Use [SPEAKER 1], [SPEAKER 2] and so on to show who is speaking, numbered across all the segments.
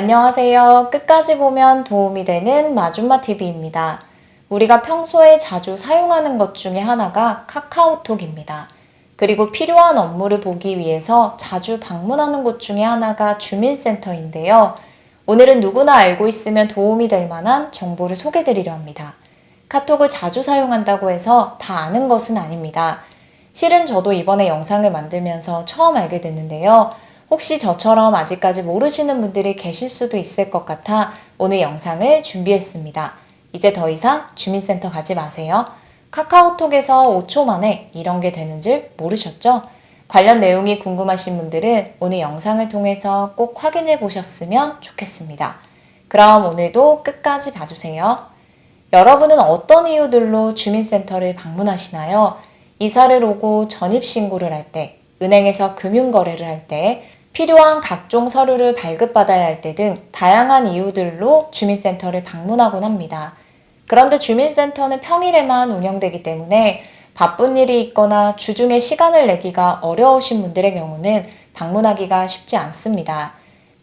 [SPEAKER 1] 안녕하세요. 끝까지 보면 도움이 되는 마줌마TV입니다. 우리가 평소에 자주 사용하는 것 중에 하나가 카카오톡입니다. 그리고 필요한 업무를 보기 위해서 자주 방문하는 곳 중에 하나가 주민센터인데요. 오늘은 누구나 알고 있으면 도움이 될 만한 정보를 소개드리려 합니다. 카톡을 자주 사용한다고 해서 다 아는 것은 아닙니다. 실은 저도 이번에 영상을 만들면서 처음 알게 됐는데요. 혹시 저처럼 아직까지 모르시는 분들이 계실 수도 있을 것 같아 오늘 영상을 준비했습니다. 이제 더 이상 주민센터 가지 마세요. 카카오톡에서 5초 만에 이런 게 되는 줄 모르셨죠? 관련 내용이 궁금하신 분들은 오늘 영상을 통해서 꼭 확인해 보셨으면 좋겠습니다. 그럼 오늘도 끝까지 봐주세요. 여러분은 어떤 이유들로 주민센터를 방문하시나요? 이사를 오고 전입신고를 할 때, 은행에서 금융거래를 할 때, 필요한 각종 서류를 발급받아야 할 때 등 다양한 이유들로 주민센터를 방문하곤 합니다. 그런데 주민센터는 평일에만 운영되기 때문에 바쁜 일이 있거나 주중에 시간을 내기가 어려우신 분들의 경우는 방문하기가 쉽지 않습니다.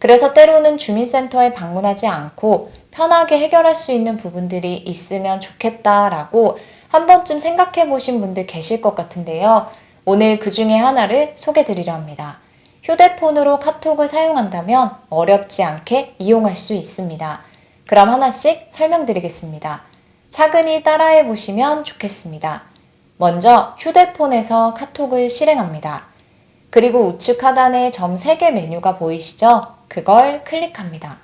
[SPEAKER 1] 그래서 때로는 주민센터에 방문하지 않고 편하게 해결할 수 있는 부분들이 있으면 좋겠다라고 한 번쯤 생각해 보신 분들 계실 것 같은데요. 오늘 그 중에 하나를 소개해 드리려 합니다. 휴대폰으로 카톡을 사용한다면 어렵지 않게 이용할 수 있습니다. 그럼 하나씩 설명드리겠습니다. 차근히 따라해 보시면 좋겠습니다. 먼저 휴대폰에서 카톡을 실행합니다. 그리고 우측 하단에 점 3개 메뉴가 보이시죠? 그걸 클릭합니다.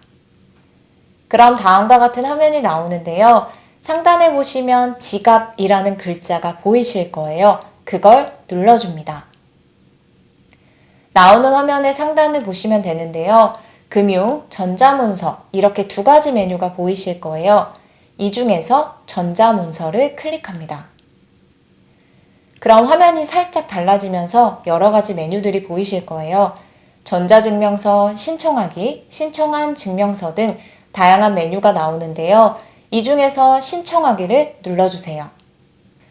[SPEAKER 1] 그럼 다음과 같은 화면이 나오는데요. 상단에 보시면 지갑이라는 글자가 보이실 거예요. 그걸 눌러줍니다. 나오는 화면의 상단을 보시면 되는데요. 금융, 전자문서 이렇게 두 가지 메뉴가 보이실 거예요. 이 중에서 전자문서를 클릭합니다. 그럼 화면이 살짝 달라지면서 여러 가지 메뉴들이 보이실 거예요. 전자증명서, 신청하기, 신청한 증명서 등 다양한 메뉴가 나오는데요. 이 중에서 신청하기를 눌러주세요.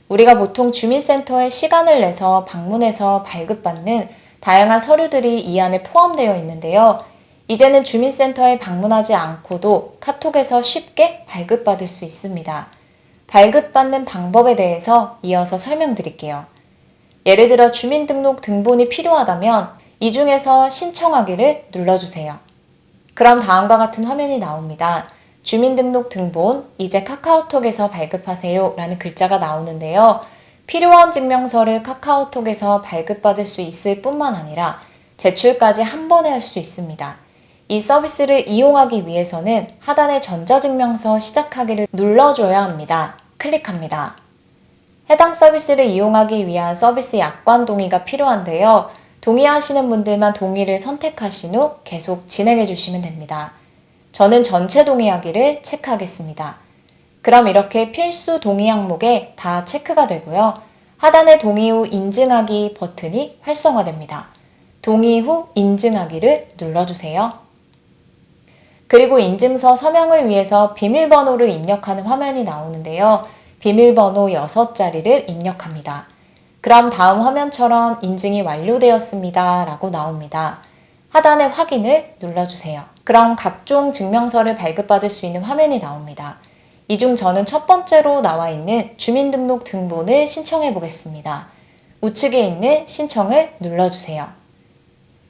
[SPEAKER 1] 우리가 보통 주민센터에 시간을 내서 방문해서 발급받는 다양한 서류들이 이 안에 포함되어 있는데요. 이제는 주민센터에 방문하지 않고도 카톡에서 쉽게 발급받을 수 있습니다. 발급받는 방법에 대해서 이어서 설명드릴게요. 예를 들어 주민등록 등본이 필요하다면 이 중에서 신청하기를 눌러주세요. 그럼 다음과 같은 화면이 나옵니다. 주민등록 등본, 이제 카카오톡에서 발급하세요 라는 글자가 나오는데요. 필요한 증명서를 카카오톡에서 발급받을 수 있을 뿐만 아니라 제출까지 한 번에 할 수 있습니다. 이 서비스를 이용하기 위해서는 하단의 전자증명서 시작하기를 눌러줘야 합니다. 클릭합니다. 해당 서비스를 이용하기 위한 서비스 약관 동의가 필요한데요. 동의하시는 분들만 동의를 선택하신 후 계속 진행해 주시면 됩니다. 저는 전체 동의하기를 체크하겠습니다. 그럼 이렇게 필수 동의 항목에 다 체크가 되고요. 하단의 동의 후 인증하기 버튼이 활성화됩니다. 동의 후 인증하기를 눌러주세요. 그리고 인증서 서명을 위해서 비밀번호를 입력하는 화면이 나오는데요. 비밀번호 6자리를 입력합니다. 그럼 다음 화면처럼 인증이 완료되었습니다 라고 나옵니다. 하단에 확인을 눌러주세요. 그럼 각종 증명서를 발급받을 수 있는 화면이 나옵니다. 이 중 저는 첫 번째로 나와 있는 주민등록 등본을 신청해 보겠습니다. 우측에 있는 신청을 눌러주세요.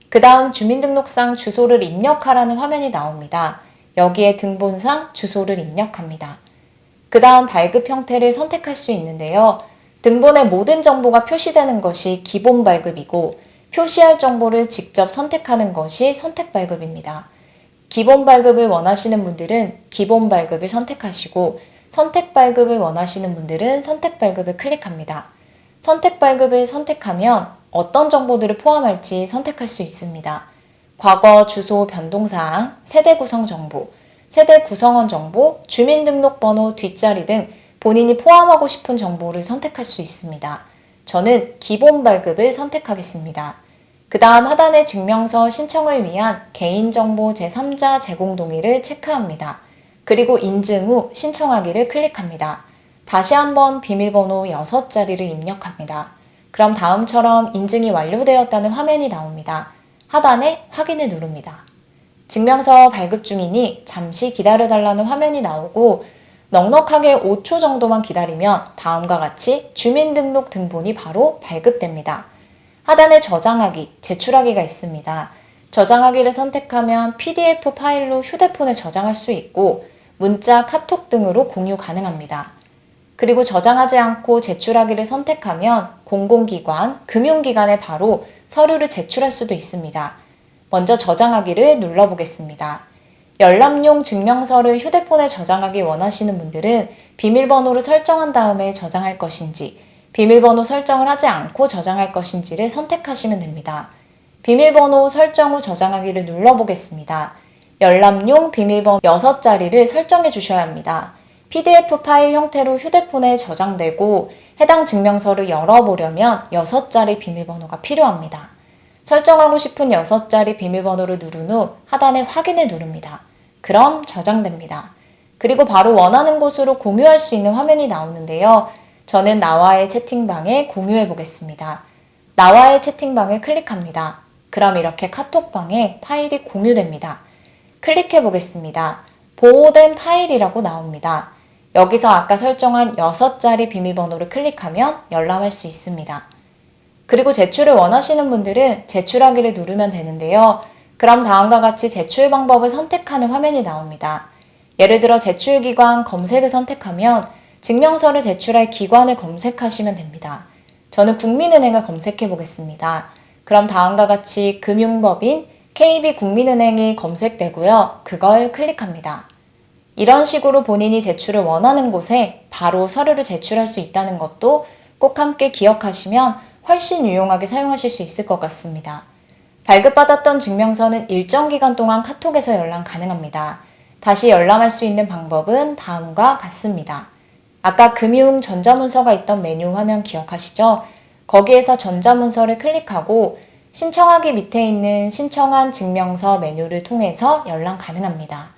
[SPEAKER 1] 그 다음 주민등록상 주소를 입력하라는 화면이 나옵니다. 여기에 등본상 주소를 입력합니다. 그 다음 발급 형태를 선택할 수 있는데요. 등본의 모든 정보가 표시되는 것이 기본 발급이고 표시할 정보를 직접 선택하는 것이 선택 발급입니다. 기본 발급을 원하시는 분들은 기본 발급을 선택하시고 선택 발급을 원하시는 분들은 선택 발급을 클릭합니다. 선택 발급을 선택하면 어떤 정보들을 포함할지 선택할 수 있습니다. 과거 주소 변동사항, 세대 구성 정보, 세대 구성원 정보, 주민등록번호 뒷자리 등 본인이 포함하고 싶은 정보를 선택할 수 있습니다. 저는 기본 발급을 선택하겠습니다. 그 다음 하단의 증명서 신청을 위한 개인정보 제3자 제공 동의를 체크합니다. 그리고 인증 후 신청하기를 클릭합니다. 다시 한번 비밀번호 6자리를 입력합니다. 그럼 다음처럼 인증이 완료되었다는 화면이 나옵니다. 하단에 확인을 누릅니다. 증명서 발급 중이니 잠시 기다려달라는 화면이 나오고 넉넉하게 5초 정도만 기다리면 다음과 같이 주민등록 등본이 바로 발급됩니다. 하단에 저장하기, 제출하기가 있습니다. 저장하기를 선택하면 PDF 파일로 휴대폰에 저장할 수 있고 문자, 카톡 등으로 공유 가능합니다. 그리고 저장하지 않고 제출하기를 선택하면 공공기관, 금융기관에 바로 서류를 제출할 수도 있습니다. 먼저 저장하기를 눌러보겠습니다. 열람용 증명서를 휴대폰에 저장하기 원하시는 분들은 비밀번호를 설정한 다음에 저장할 것인지, 비밀번호 설정을 하지 않고 저장할 것인지를 선택하시면 됩니다. 비밀번호 설정 후 저장하기를 눌러보겠습니다. 열람용 비밀번호 6자리를 설정해 주셔야 합니다. PDF 파일 형태로 휴대폰에 저장되고 해당 증명서를 열어보려면 6자리 비밀번호가 필요합니다. 설정하고 싶은 6자리 비밀번호를 누른 후 하단에 확인을 누릅니다. 그럼 저장됩니다. 그리고 바로 원하는 곳으로 공유할 수 있는 화면이 나오는데요. 저는 나와의 채팅방에 공유해 보겠습니다. 나와의 채팅방을 클릭합니다. 그럼 이렇게 카톡방에 파일이 공유됩니다. 클릭해 보겠습니다. 보호된 파일이라고 나옵니다. 여기서 아까 설정한 6자리 비밀번호를 클릭하면 열람할 수 있습니다. 그리고 제출을 원하시는 분들은 제출하기를 누르면 되는데요. 그럼 다음과 같이 제출 방법을 선택하는 화면이 나옵니다. 예를 들어 제출기관 검색을 선택하면 증명서를 제출할 기관을 검색하시면 됩니다. 저는 국민은행을 검색해 보겠습니다. 그럼 다음과 같이 금융법인 KB국민은행이 검색되고요. 그걸 클릭합니다. 이런 식으로 본인이 제출을 원하는 곳에 바로 서류를 제출할 수 있다는 것도 꼭 함께 기억하시면 훨씬 유용하게 사용하실 수 있을 것 같습니다. 발급받았던 증명서는 일정 기간 동안 카톡에서 열람 가능합니다. 다시 열람할 수 있는 방법은 다음과 같습니다. 아까 금융 전자문서가 있던 메뉴 화면 기억하시죠? 거기에서 전자문서를 클릭하고 신청하기 밑에 있는 신청한 증명서 메뉴를 통해서 열람 가능합니다.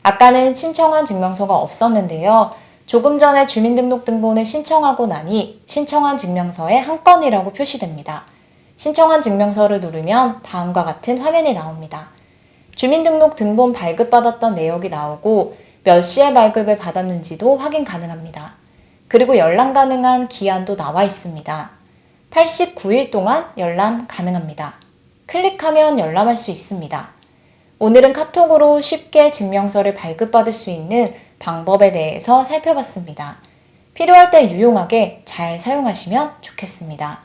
[SPEAKER 1] 아까는 신청한 증명서가 없었는데요. 조금 전에 주민등록등본을 신청하고 나니 신청한 증명서의 한 건이라고 표시됩니다. 신청한 증명서를 누르면 다음과 같은 화면이 나옵니다. 주민등록등본 발급받았던 내역이 나오고 몇 시에 발급을 받았는지도 확인 가능합니다. 그리고 열람 가능한 기한도 나와 있습니다. 89일 동안 열람 가능합니다. 클릭하면 열람할 수 있습니다. 오늘은 카톡으로 쉽게 증명서를 발급받을 수 있는 방법에 대해서 살펴봤습니다. 필요할 때 유용하게 잘 사용하시면 좋겠습니다.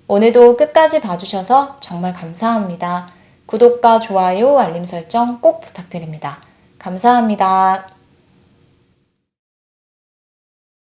[SPEAKER 1] 오늘도 끝까지 봐주셔서 정말 감사합니다. 구독과 좋아요, 알림 설정 꼭 부탁드립니다. 감사합니다.